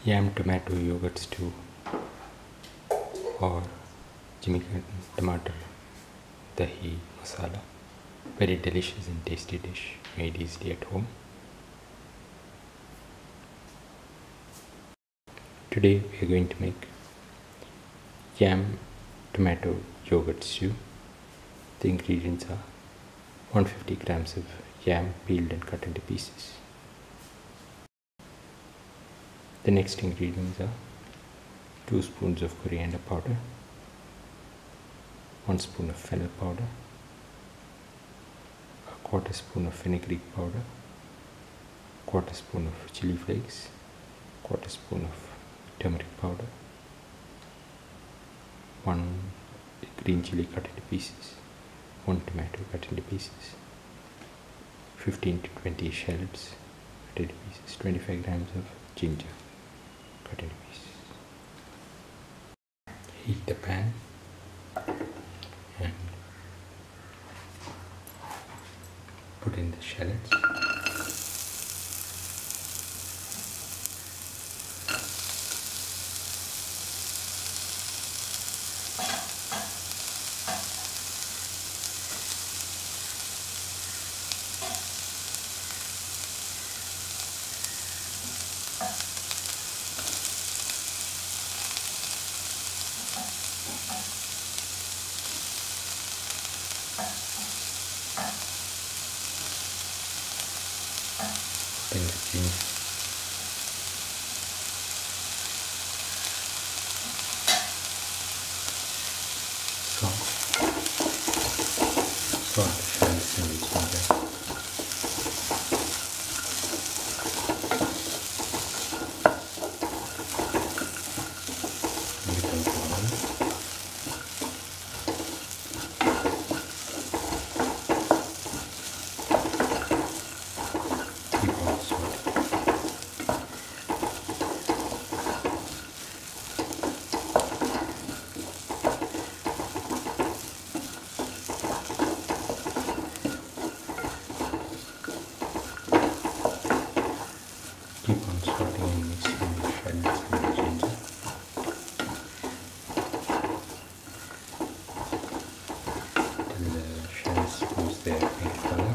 Yam Tomato Yogurt Stew or Jimikand Tamatar Dahi Masala. Very delicious and tasty dish made easily at home. Today we are going to make Yam Tomato Yogurt Stew. The ingredients are 150 grams of yam peeled and cut into pieces. The next ingredients are 2 spoons of coriander powder, 1 spoon of fennel powder, a quarter spoon of fenugreek powder, quarter spoon of chili flakes, quarter spoon of turmeric powder, 1 green chili cut into pieces, 1 tomato cut into pieces, 15 to 20 shallots cut into pieces, 25 grams of ginger cut into pieces. Heat the pan and put in the shallots. Put in the ginger. Salt the shallots and the ginger. Little brown. Keep on salting. Keep on salting and mixing the shallots and the ginger till the shallots lose their pink color.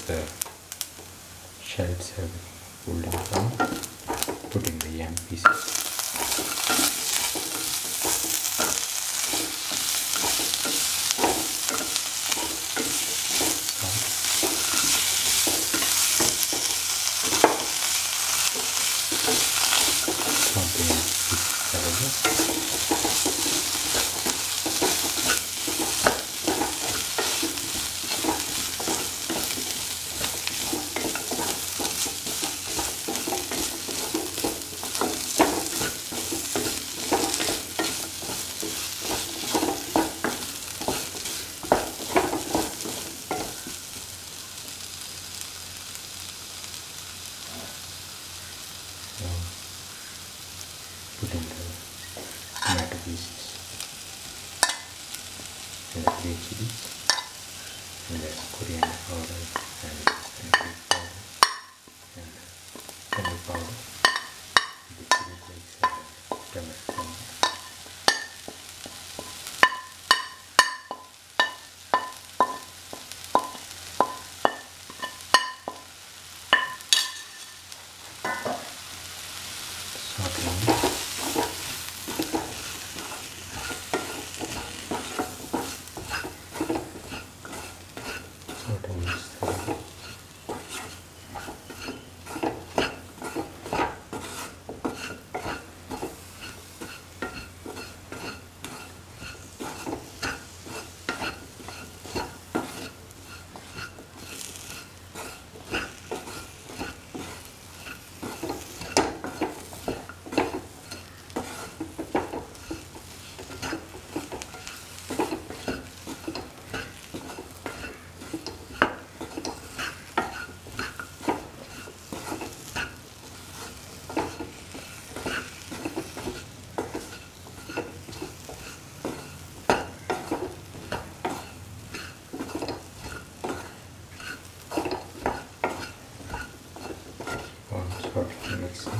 the shallots have golden brown, put in the yam pieces. Put in the tomato pieces and the green chilies and the coriander powder and fenugreek powder and fennel powder, the chili flakes and the turmeric powder. Mixing.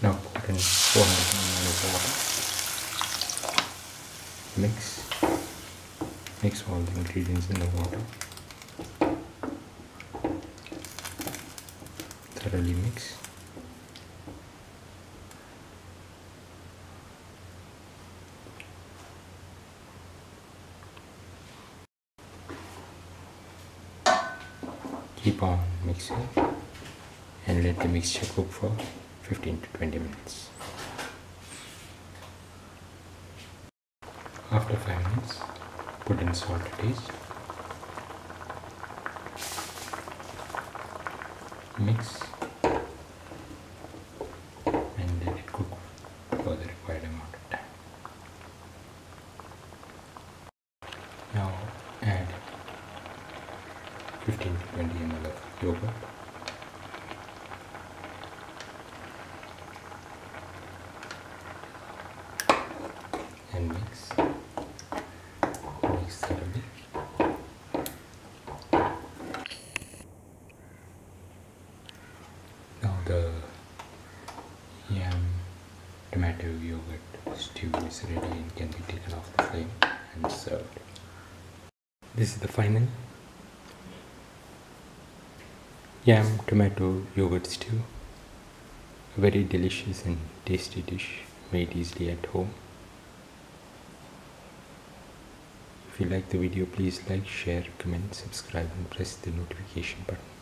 Now put in 400 ml of water. Mix all the ingredients in the water. Thoroughly mix. Keep on mixing and let the mixture cook for 15 to 20 minutes. After 5 minutes, put in salt to taste. Mix and let it cook for the required amount of time. Now add 15 to 20 ml of yogurt. and mix thoroughly. Now the Yam Tomato Yogurt Stew is ready and can be taken off the flame and served. This is the final Yam Tomato Yogurt Stew. A very delicious and tasty dish made easily at home. If you like the video, please like, share, comment, subscribe and press the notification button.